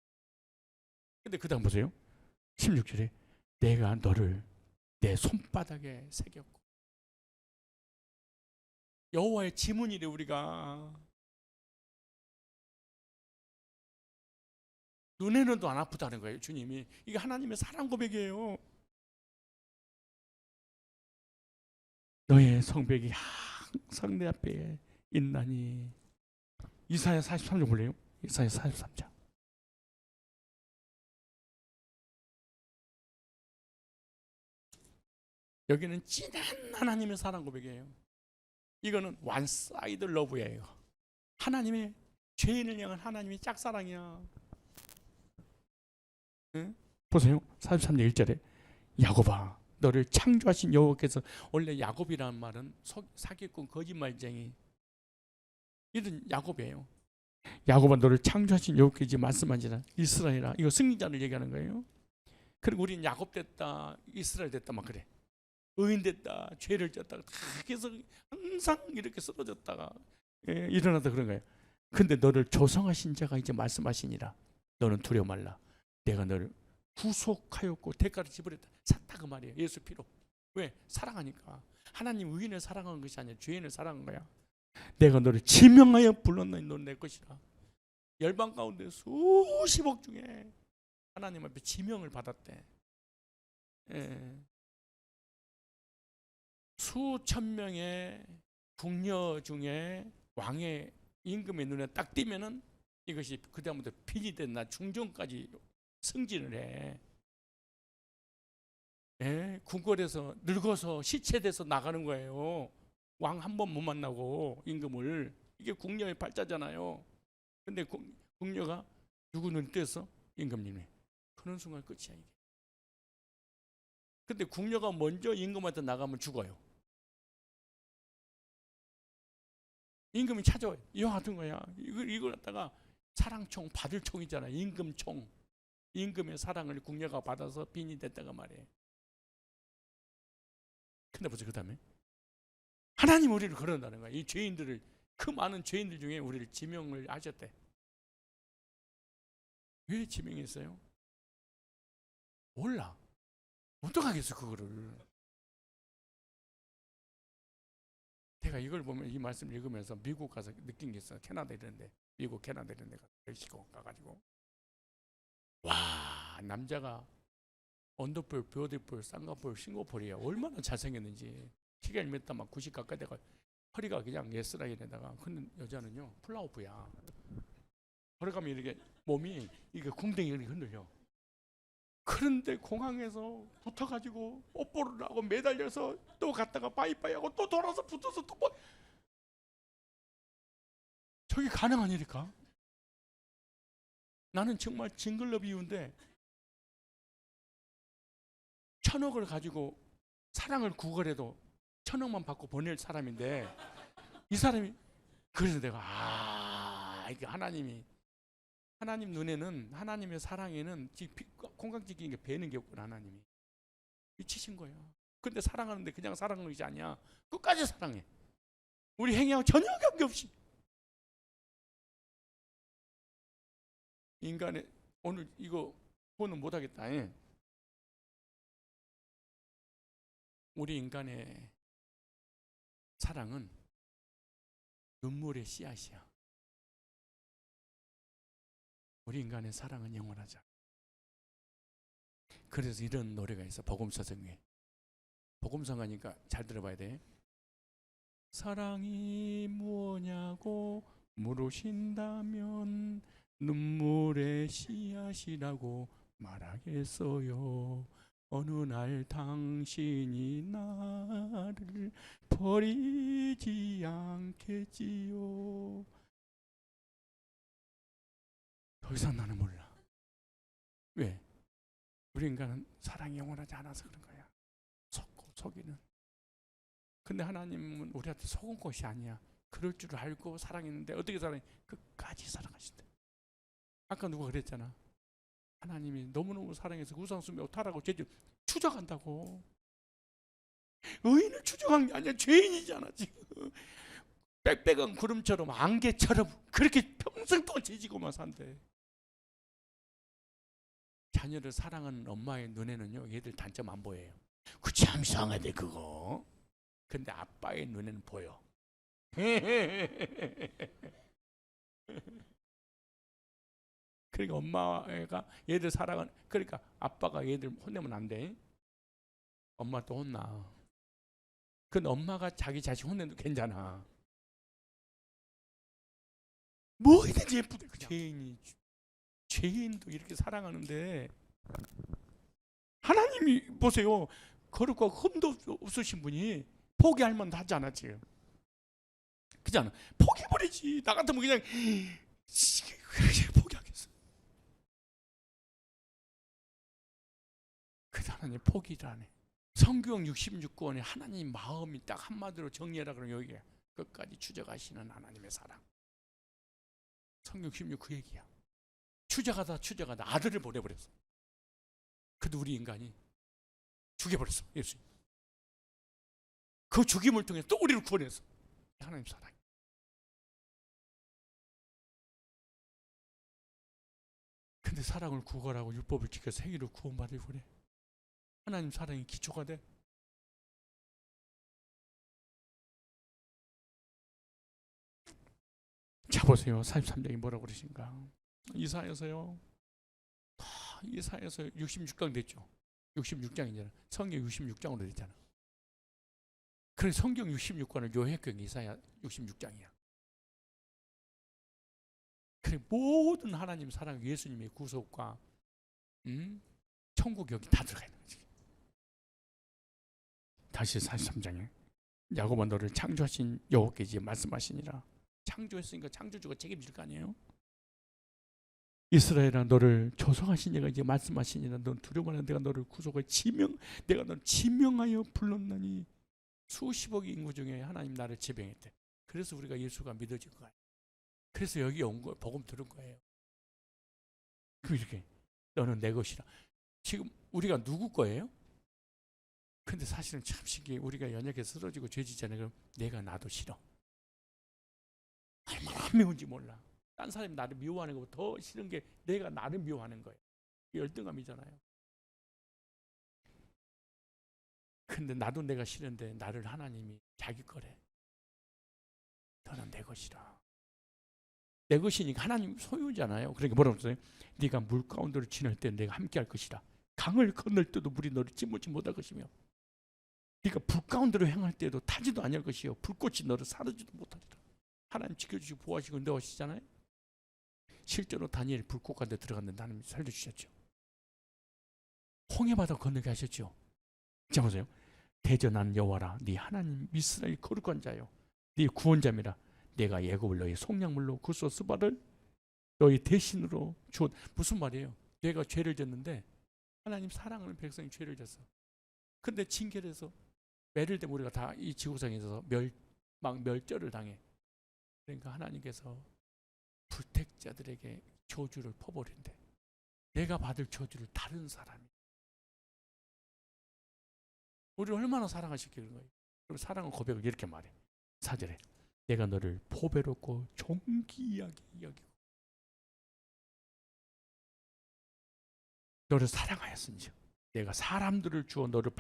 A: 근데 그 다음 보세요. 16절에 내가 너를 내 손바닥에 새겼고. 여호와의 지문이래. 우리가 눈에는 또 안 아프다는 거예요. 주님이. 이게 하나님의 사랑 고백이에요. 너의 성벽이 항상 내 앞에 있나니. 이사야 43장 볼래요? 이사야 43장. 여기는 진한 하나님의 사랑 고백이에요. 이거는 one side love예요. 하나님의 죄인을 향한 하나님의 짝사랑이야. 응? 보세요. 43장 1절에 야곱아 너를 창조하신 여호와께서, 원래 야곱이라는 말은 사기꾼 거짓말쟁이 이런 야곱이에요. 야곱아 너를 창조하신 여호와께서 말씀하시라 이스라엘아. 이거 승리자를 얘기하는 거예요. 그리고 우리는 야곱 됐다 이스라엘 됐다 막 그래. 의인 됐다 죄를 졌다가 다 계속 항상 이렇게 쓰러졌다가 일어나다 그런 거예요. 근데 너를 조성하신 자가 이제 말씀하시니라 너는 두려워 말라 내가 너를 구속하였고 대가를 지불했다. 샀다 그 말이에요. 예수 피로. 왜? 사랑하니까. 하나님 의인을 사랑한 것이 아니라 죄인을 사랑한 거야. 내가 너를 지명하여 불렀나니 너는 내 것이라. 열방 가운데 수십억 중에 하나님 앞에 지명을 받았대. 수천 명의 궁녀 중에 왕의 임금의 눈에 딱 띄면은 이것이 그다음부터 빈이 됐나 중종까지 승진을 해. 궁궐에서 늙어서 시체돼서 나가는 거예요. 왕 한 번 못 만나고 임금을. 이게 궁녀의 발자잖아요. 근데 궁녀가 누구 눈에 띄었어? 임금님이. 그런 순간 끝이야 이게. 근데 궁녀가 먼저 임금한테 나가면 죽어요. 임금이 찾아와요. 이와 같은 거야. 이걸 갖다가 사랑총 받을 총이잖아. 임금총. 임금의 사랑을 궁녀가 받아서 빈이 됐다가 말이에요. 근데 보세요. 그 다음에 하나님 우리를 걸어낸다는 거야. 이 죄인들을, 그 많은 죄인들 중에 우리를 지명을 하셨대. 왜 지명했어요? 몰라. 어떡하겠어 그거를. 제가 이걸 보면, 이 말씀을 읽으면서 미국 가서 느낀 게 있어요. 캐나다 이런데, 미국 캐나다 이런데 멕시코 가가지고 와, 남자가 언더풀, 뷰티풀, 쌍꺼풀, 싱가포르야. 얼마나 잘생겼는지. 키가 1m 막 90 가까이 돼가 허리가 그냥 예스라인에다가. 근데 여자는요 플라우프야. 걸어가면 이렇게 몸이 이게 궁뎅이 이렇게 흔들려. 그런데 공항에서 붙어가지고 뽀뽀를 하고 매달려서 또 갔다가 바이바이 하고 또 돌아서 붙어서 또 뭐, 저게 가능한 일일까? 나는 정말 징글럽 이유인데 1,000억을 가지고 사랑을 구걸해도 1,000억만 받고 보낼 사람인데 이 사람이, 그래서 내가 이게 하나님 눈에는, 하나님의 사랑에는 콩깍지끼는 게 배는 게 없구나. 하나님이 미치신 거야. 근데 사랑하는데 그냥 사랑하는 것이 아니야. 끝까지 사랑해. 우리 행위하고 전혀 관계없이. 인간의, 오늘 이거 보는 못하겠다. 우리 인간의 사랑은 눈물의 씨앗이야. 우리 인간의 사랑은 영원하자. 그래서 이런 노래가 있어. 복음서성에. 복음성 하니까 잘 들어봐야 돼. 사랑이 무엇냐고 물으신다면 눈물의 씨앗이라고 말하겠어요. 어느 날 당신이 나를 버리지 않겠지요. 더 이상 나는 몰라. 왜? 우리 인간은 사랑이 영원하지 않아서 그런 거야. 속이는. 근데 하나님은 우리한테 속은 것이 아니야. 그럴 줄 알고 사랑했는데 어떻게 사랑해? 끝까지 사랑하신다. 아까 누가 그랬잖아. 하나님이 너무너무 사랑해서 우상숭배 타라고 죄를 추적한다고. 의인을 추적한 게 아니야. 죄인이잖아 지금. 빽빽한 구름처럼 안개처럼 그렇게 평생 동안 지지고만 산대. 자녀를 사랑하는 엄마의 눈에는요 얘들 단점 안 보여요. 그 참 이상하대 그거. 근데 아빠의 눈에는 보여. 근데 그러니까 엄마가 얘들 사랑은, 그러니까 아빠가 얘들 혼내면 안 돼. 엄마 또 혼나. 근데 엄마가 자기 자식 혼내도 괜찮아. 뭐든지 예쁘대. 죄인도 이렇게 사랑하는데, 하나님이 보세요. 거룩과 흠도 없으신 분이 포기할 만도 하지 않아 지금. 그잖아. 포기해버리지. 나 같으면 그냥 포기하겠어. 그래서 하나님 포기를 안 해. 성경 66권에 하나님 마음이 딱 한마디로 정리하라 그러면 여기에 끝까지 추적하시는 하나님의 사랑. 성경 66 그 얘기야. 추적하다 아들을 보내버렸어. 그래도 우리 인간이 죽여버렸어. 예수. 그 죽임을 통해 또 우리를 구원했어. 하나님 사랑. 근데 사랑을 구걸하고 율법을 지켜서 행위로 구원받으려고 그래. 하나님 사랑이 기초가 돼. 자 보세요. 43장이 뭐라고 그러신가. 이사야서요. 이사야서 66강 됐죠. 66장이잖아. 성경 66장으로 됐잖아. 그래 성경 66권을 요약한 이사야 66장이야. 그래 모든 하나님 사랑, 예수님의 구속과 천국 여기 다 들어가 있는 거지. 다시 43장에 야곱아 너를 창조하신 여호와께서 말씀하시니라. 창조했으니까 창조주가 책임질 거 아니에요. 이스라엘아 너를 조성하신 이가 이제 말씀하시니라. 넌 두려워하는 내가 너를 구속해 내가 너를 지명하여 불렀나니. 수십억의 인구 중에 하나님 나를 지명했대. 그래서 우리가 예수가 믿어진 거야. 그래서 여기 온 거예요. 복음 들은 거예요. 그 이렇게 너는 내 것이라. 지금 우리가 누구 거예요? 근데 사실은 참 신기해. 우리가 연약해 쓰러지고 죄지잖아요. 그럼 내가 나도 싫어. 얼마나 미운지 몰라. 딴 사람이 나를 미워하는 것보다 더 싫은 게 내가 나를 미워하는 거예요. 열등감이잖아요. 근데 나도 내가 싫은데 나를 하나님이 자기 거래. 너는 내 것이라. 내 것이니까 하나님 소유잖아요. 그러니까 뭐라고 했어요? 네가 물 가운데로 지날 때 내가 함께 할 것이라. 강을 건널 때도 물이 너를 찜먹지 못할 것이며 네가 불 가운데로 행할 때도 타지도 아니할 것이요 불꽃이 너를 사르지도 못하리라. 하나님 지켜주시고 보호하시고 인도하시잖아요. 실제로 다니엘이 불꽃 가운데 들어갔는데 하나님이 살려주셨죠. 홍해바다 건너게 하셨죠. 자 보세요. 대전한 여호와라 네 하나님 이스라엘 거룩한 자요 네 구원자미라. 내가 야곱을 너희 속량물로 구소 스바를 너희 대신으로 주었. 무슨 말이에요? 내가 죄를 졌는데 하나님 사랑하는 백성이 죄를 졌어. 근데 징계해서 매를 때문에 우리가 다 이 지구상에서 막 멸절을 당해. 그러니까 하나님께서 불택자들에게 저주를 퍼버린대. 내가 받을 저주를 다른 사람이. 우리를 얼마나 사랑하시기를 거예요. 그럼 사랑의 고백을 이렇게 말해. 4절에 내가 너를 보배롭고 존귀하게 여기고 너를 사랑하였은즉 내가 사람들을 주어 너를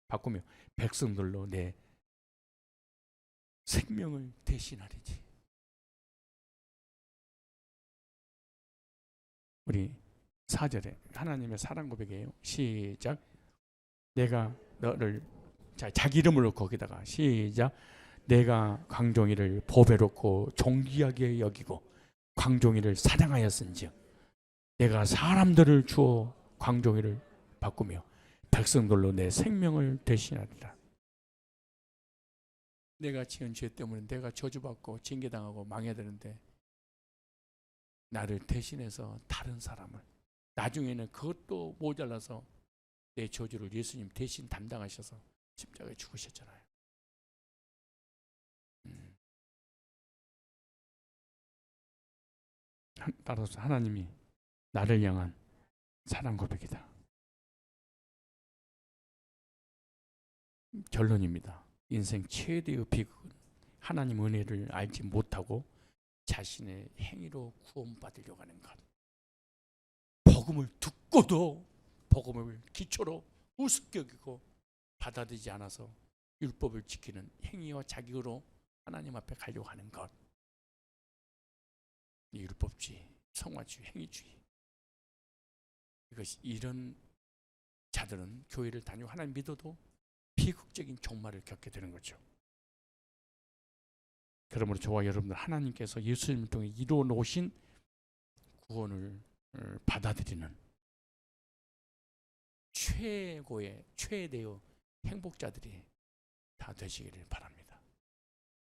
A: 바꾸며 백성들로 내 생명을 대신하리지. 우리 4절에 하나님의 사랑 고백이에요. 시작. 내가 너를 자기 이름으로 거기다가 시작. 내가 광종이를 보배롭고 존귀하게 여기고 광종이를 사랑하였은즉 내가 사람들을 주어 광종이를 바꾸며 백성들로 내 생명을 대신하리라. 내가 지은 죄 때문에 내가 저주받고 징계당하고 망해야 되는데 나를 대신해서 다른 사람을, 나중에는 그것도 모자라서 내 저주를 예수님 대신 담당하셔서 십자가에 죽으셨잖아요. 따라서 하나님이 나를 향한 사랑 고백이다. 결론입니다. 인생 최대의 비극은 하나님 은혜를 알지 못하고 자신의 행위로 구원받으려고 하는 것. 복음을 듣고도 복음을 기초로 우습게 여기고 받아들이지 않아서 율법을 지키는 행위와 자격으로 하나님 앞에 가려고 하는 것. 이 율법주의, 성화주의, 행위주의. 이것이 이런 자들은 교회를 다니고 하나님 믿어도 비극적인 종말을 겪게 되는 거죠. 그러므로 저와 여러분들 하나님께서 예수님을 통해 이루어 놓으신 구원을 받아들이는 최고의 최대의 행복자들이 다 되시기를 바랍니다.